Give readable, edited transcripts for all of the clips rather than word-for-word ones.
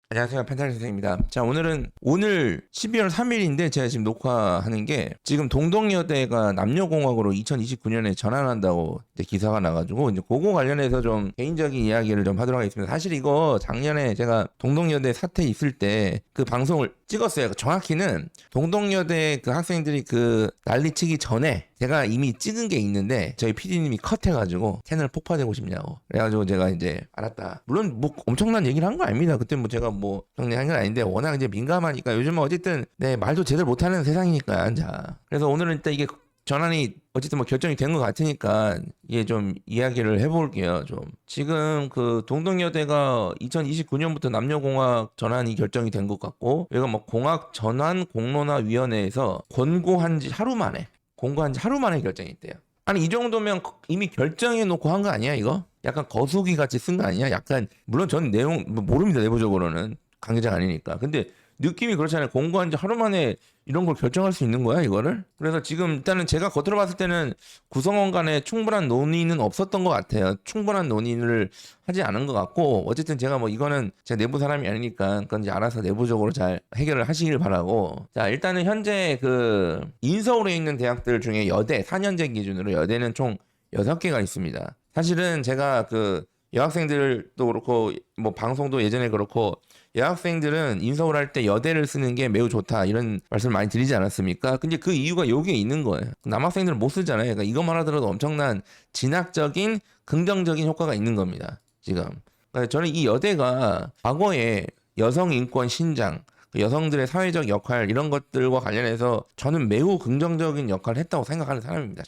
안녕하세요. 펜타리 선생입니다. 자, 오늘 12월 3일인데 제가 지금 녹화하는 게 지금 동덕여대가 남녀공학으로 2029년에 전환한다고 이제 기사가 나가지고 이제 그거 관련해서 좀 개인적인 이야기를 좀 하도록 하겠습니다. 사실 이거 작년에 제가 동덕여대 사태 있을 때 그 방송을 찍었어요. 정확히는 동덕여대 그 학생들이 그 난리치기 전에 제가 이미 찍은 게 있는데 저희 PD님이 컷해가지고 채널 폭파되고 싶냐고 그래가지고 제가 이제 알았다. 물론 뭐 엄청난 얘기를 한 거 아닙니다. 그때 뭐 제가 뭐 정리한 건 아닌데 워낙 이제 민감하니까 요즘은 어쨌든 네 말도 제대로 못하는 세상이니까. 자, 그래서 오늘은 일단 이게 전환이 어쨌든 뭐 결정이 된 것 같으니까 이게 좀 이야기를 해볼게요. 좀 지금 그 동덕여대가 2029년부터 남녀공학 전환이 결정이 된 것 같고 여기가 뭐 공학 전환 공론화위원회에서 권고한 지 하루 만에 결정이 있대요. 아니 이 정도면 이미 결정해 놓고 한 거 아니야 이거? 약간 거수기 같이 쓴 거 아니야? 약간 물론 전 내용 뭐 모릅니다. 내부적으로는 관계자가 아니니까. 근데 느낌이 그렇잖아요. 공고한 지 하루 만에 이런 걸 결정할 수 있는 거야 이거를? 그래서 지금 일단은 제가 겉으로 봤을 때는 구성원 간에 충분한 논의는 없었던 것 같아요. 충분한 논의를 하지 않은 것 같고 어쨌든 제가 뭐 이거는 제 내부 사람이 아니니까 그건 이제 알아서 내부적으로 잘 해결을 하시길 바라고. 자, 일단은 현재 그 인서울에 있는 대학들 중에 여대 4년제 기준으로 여대는 총 6개가 있습니다. 사실은 제가 그 여학생들도 그렇고 뭐 방송도 예전에 그렇고 여학생들은 인서울 할 때 여대를 쓰는 게 매우 좋다 이런 말씀을 많이 드리지 않았습니까? 근데 그 이유가 여기에 있는 거예요. 남학생들은 못 쓰잖아요. 그러니까 이것만 하더라도 엄청난 진학적인 긍정적인 효과가 있는 겁니다. 지금. 그러니까 저는 이 여대가 과거에 여성 인권 신장, 여성들의 사회적 역할 이런 것들과 관련해서 저는 매우 긍정적인 역할을 했다고 생각하는 사람입니다.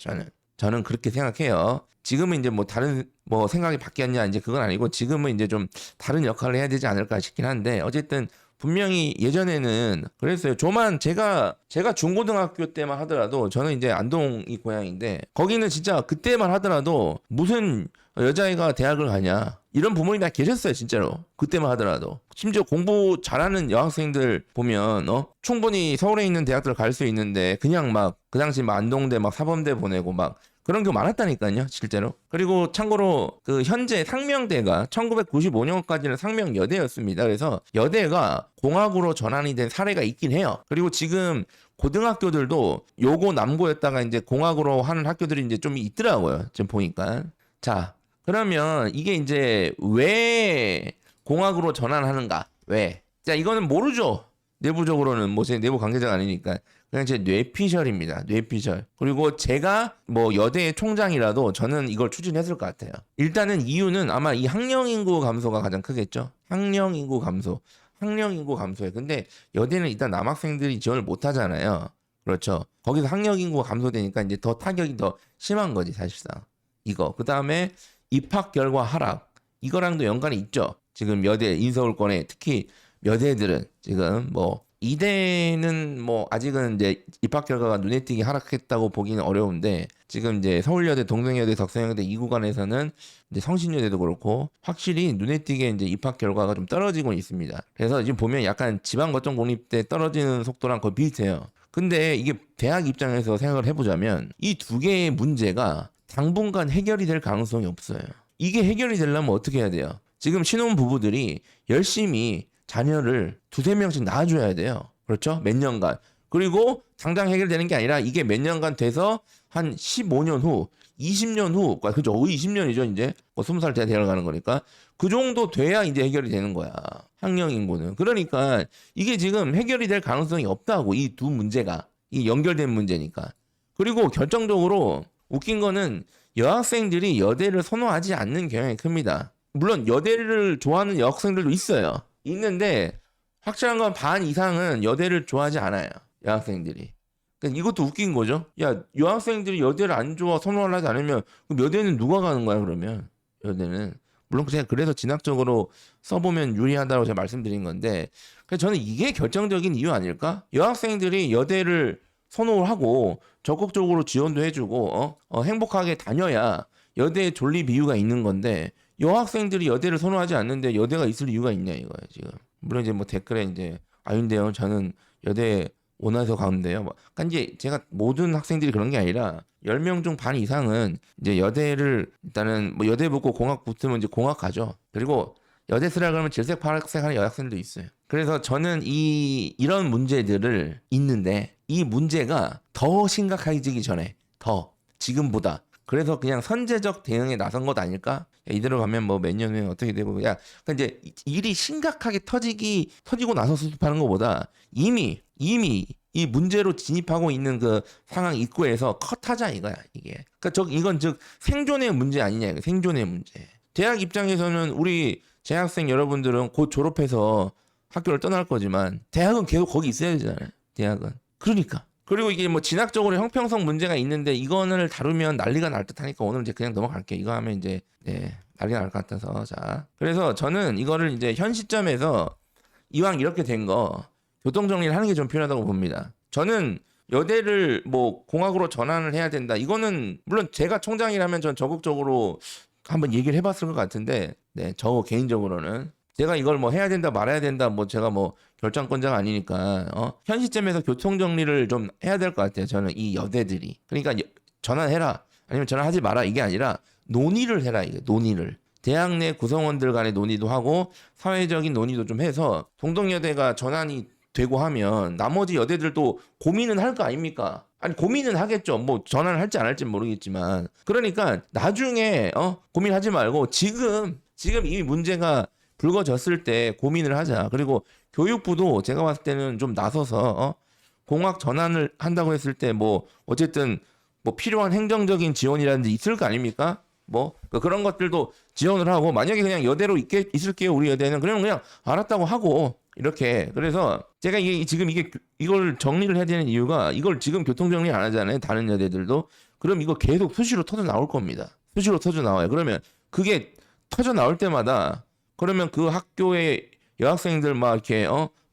저는 그렇게 생각해요. 지금은 이제 뭐 다른 뭐 생각이 바뀌었냐 이제 그건 아니고 지금은 이제 좀 다른 역할을 해야 되지 않을까 싶긴 한데 어쨌든 분명히 예전에는 그랬어요. 제가 중고등학교 때만 하더라도 저는 이제 안동이 고향인데 거기는 진짜 그때만 하더라도 무슨 여자애가 대학을 가냐 이런 부모님이 다 계셨어요. 진짜로 그때만 하더라도 심지어 공부 잘하는 여학생들 보면 충분히 서울에 있는 대학들 갈 수 있는데 그냥 막 그 당시 막 안동대 막 사범대 보내고 막 그런 게 많았다니까요, 실제로. 그리고 참고로 그 현재 상명대가 1995년까지는 상명여대였습니다. 그래서 여대가 공학으로 전환이 된 사례가 있긴 해요. 그리고 지금 고등학교들도 요고 남고였다가 이제 공학으로 하는 학교들이 이제 좀 있더라고요. 지금 보니까. 자, 그러면 이게 이제 왜 공학으로 전환하는가? 왜? 자, 이거는 모르죠. 내부적으로는 뭐 제 내부 관계자가 아니니까 그냥 제 뇌피셜입니다. 뇌피셜. 그리고 제가 뭐 여대의 총장이라도 저는 이걸 추진했을 것 같아요. 일단은 이유는 아마 이 학령 인구 감소가 가장 크겠죠. 학령 인구 감소. 학령 인구 감소에. 근데 여대는 일단 남학생들이 지원을 못 하잖아요. 그렇죠. 거기서 학령 인구가 감소되니까 이제 더 타격이 더 심한 거지, 사실상. 이거. 그다음에 입학 결과 하락. 이거랑도 연관이 있죠. 지금 여대 인서울권에 특히 여대들은 지금 뭐 이대는 뭐 아직은 이제 입학 결과가 눈에 띄게 하락했다고 보기는 어려운데 지금 이제 서울여대, 동성여대, 덕성여대 이 구간에서는 이제 성신여대도 그렇고 확실히 눈에 띄게 이제 입학 결과가 좀 떨어지고 있습니다. 그래서 지금 보면 약간 지방 거점 공립 때 떨어지는 속도랑 거의 비슷해요. 근데 이게 대학 입장에서 생각을 해보자면 이 두 개의 문제가 당분간 해결이 될 가능성이 없어요. 이게 해결이 되려면 어떻게 해야 돼요? 지금 신혼 부부들이 열심히 자녀를 두세 명씩 낳아줘야 돼요. 그렇죠? 몇 년간. 그리고 당장 해결되는 게 아니라 이게 몇 년간 돼서 한 15년 후, 20년 후, 그죠? 20년이죠, 이제. 뭐 20살 때 대학을 가는 거니까. 그 정도 돼야 이제 해결이 되는 거야. 학령 인구는. 그러니까 이게 지금 해결이 될 가능성이 없다고, 이 두 문제가. 이 연결된 문제니까. 그리고 결정적으로 웃긴 거는 여학생들이 여대를 선호하지 않는 경향이 큽니다. 물론 여대를 좋아하는 여학생들도 있어요. 있는데 확실한 건 반 이상은 여대를 좋아하지 않아요. 여학생들이. 그러니까 이것도 웃긴 거죠. 야, 여학생들이 여대를 안 좋아 선호를 하지 않으면 그럼 여대는 누가 가는 거야 그러면? 여대는. 물론 제가 그래서 진학적으로 써보면 유리하다고 제가 말씀드린 건데 그래서 저는 이게 결정적인 이유 아닐까? 여학생들이 여대를 선호를 하고 적극적으로 지원도 해주고 행복하게 다녀야 여대에 존립 이유가 있는 건데 여학생들이 여대를 선호하지 않는데 여대가 있을 이유가 있냐 이거예요 지금. 물론 이제 뭐 댓글에 이제 아닌데요 저는 여대 원해서 가는데요. 그러니까 이제 제가 모든 학생들이 그런 게 아니라 10명 중 반 이상은 이제 여대를 일단은 뭐 여대 붙고 공학 붙으면 이제 공학 가죠. 그리고 여대 쓰라 그러면 질색 파란색 하는 여학생도 있어요. 그래서 저는 이런 문제들을 있는데 이 문제가 더 심각해지기 전에 더 지금보다 그래서 그냥 선제적 대응에 나선 것 아닐까? 야, 이대로 가면 뭐 몇 년 후에 어떻게 되고 야, 그러니까 이제 일이 심각하게 터지고 나서 수습하는 것보다 이미 이 문제로 진입하고 있는 그 상황 입구에서 컷하자 이거야 이게. 그러니까 이건 즉 생존의 문제 아니냐 이거 생존의 문제. 대학 입장에서는 우리 재학생 여러분들은 곧 졸업해서 학교를 떠날 거지만 대학은 계속 거기 있어야 되잖아요. 대학은. 그러니까. 그리고 이게 뭐 진학적으로 형평성 문제가 있는데 이거를 다루면 난리가 날 듯하니까 오늘 이제 그냥 넘어갈게요. 이거 하면 이제 난리가 날 것 같아서 자. 그래서 저는 이거를 이제 현 시점에서 이왕 이렇게 된 거 교통 정리를 하는 게 좀 필요하다고 봅니다. 저는 여대를 뭐 공학으로 전환을 해야 된다. 이거는 물론 제가 총장이라면 전 적극적으로 한번 얘기를 해봤을 것 같은데, 네, 저 개인적으로는 제가 이걸 뭐 해야 된다 말아야 된다 뭐 제가 뭐 결정권자가 아니니까 현 시점에서 교통 정리를 좀 해야 될 것 같아요. 저는 이 여대들이 그러니까 전환해라 아니면 전환하지 마라 이게 아니라 논의를 해라 이게 논의를. 대학 내 구성원들 간의 논의도 하고 사회적인 논의도 좀 해서 동덕여대가 전환이 되고 하면 나머지 여대들도 고민은 할 거 아닙니까? 아니 고민은 하겠죠. 뭐 전환을 할지 안 할지는 모르겠지만 그러니까 나중에 고민하지 말고 지금 이미 문제가 불거졌을 때 고민을 하자. 그리고 교육부도 제가 봤을 때는 좀 나서서 공학 전환을 한다고 했을 때 뭐 어쨌든 뭐 필요한 행정적인 지원이라든지 있을 거 아닙니까? 뭐 그런 것들도 지원을 하고 만약에 그냥 여대로 있을게요 우리 여대는 그러면 그냥 알았다고 하고 이렇게. 그래서 제가 지금 이걸 정리를 해야 되는 이유가 이걸 지금 교통 정리 안 하잖아요 다른 여대들도. 그럼 이거 계속 수시로 터져 나올 겁니다. 수시로 터져 나와요. 그러면 그게 터져 나올 때마다 그러면 그 학교의 여학생들 막 이렇게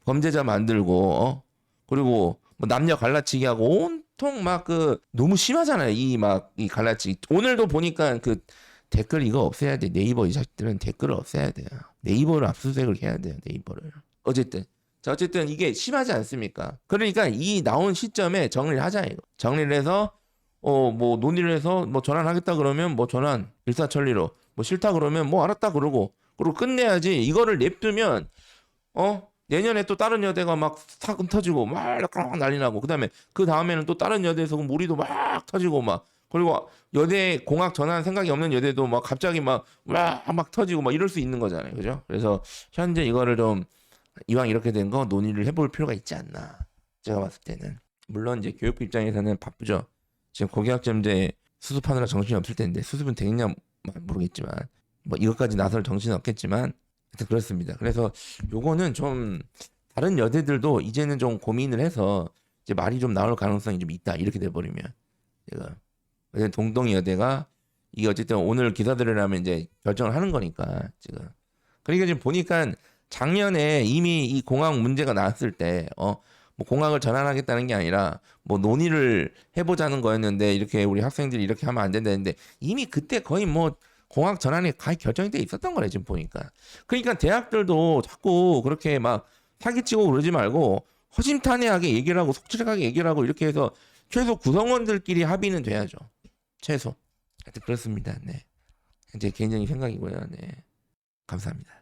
범죄자 만들고 그리고 뭐 남녀 갈라치기 하고 온통 막 너무 심하잖아요. 이 갈라치기. 오늘도 보니까 그 댓글 이거 없애야 돼. 네이버 이 자식들은 댓글을 없애야 돼요. 네이버를 압수수색을 해야 돼요. 네이버를. 어쨌든 이게 심하지 않습니까? 그러니까 이 나온 시점에 정리를 하자 이거. 정리를 해서 뭐 논의를 해서 뭐 전환하겠다 그러면 뭐 전환 일사천리로 뭐 싫다 그러면 뭐 알았다 그러고 끝내야지. 이거를 냅두면 내년에 또 다른 여대가 막 사건 터지고 막 난리 나고 그다음에 그 다음에는 또 다른 여대에서 무리도 막 터지고 막 그리고 여대 공학 전환 생각이 없는 여대도 막 갑자기 막 터지고 막 이럴 수 있는 거잖아요. 그죠? 그래서 현재 이거를 좀 이왕 이렇게 된 거 논의를 해볼 필요가 있지 않나. 제가 봤을 때는. 물론 이제 교육부 입장에서는 바쁘죠. 지금 고교학점제 수습하느라 정신이 없을 텐데 수습은 되겠냐 모르겠지만 뭐 이것까지 나설 정신은 없겠지만 하여튼 그렇습니다. 그래서 요거는 좀 다른 여대들도 이제는 좀 고민을 해서 이제 말이 좀 나올 가능성이 좀 있다. 이렇게 돼버리면 제가 동덕여대가 이게 어쨌든 오늘 기사들을 하면 이제 결정을 하는 거니까 지금. 그러니까 지금 보니까 작년에 이미 이 공학 문제가 나왔을 때 뭐 공학을 전환하겠다는 게 아니라 뭐 논의를 해보자는 거였는데 이렇게 우리 학생들이 이렇게 하면 안 된다는데 이미 그때 거의 뭐 공학 전환이 거의 결정이 돼 있었던 거래 지금 보니까. 그러니까 대학들도 자꾸 그렇게 막 사기치고 그러지 말고 허심탄회하게 얘기를 하고 속출하게 얘기를 하고 이렇게 해서 최소 구성원들끼리 합의는 돼야죠. 최소. 하여튼 그렇습니다. 네. 제 개인적인 생각이고요. 네. 감사합니다.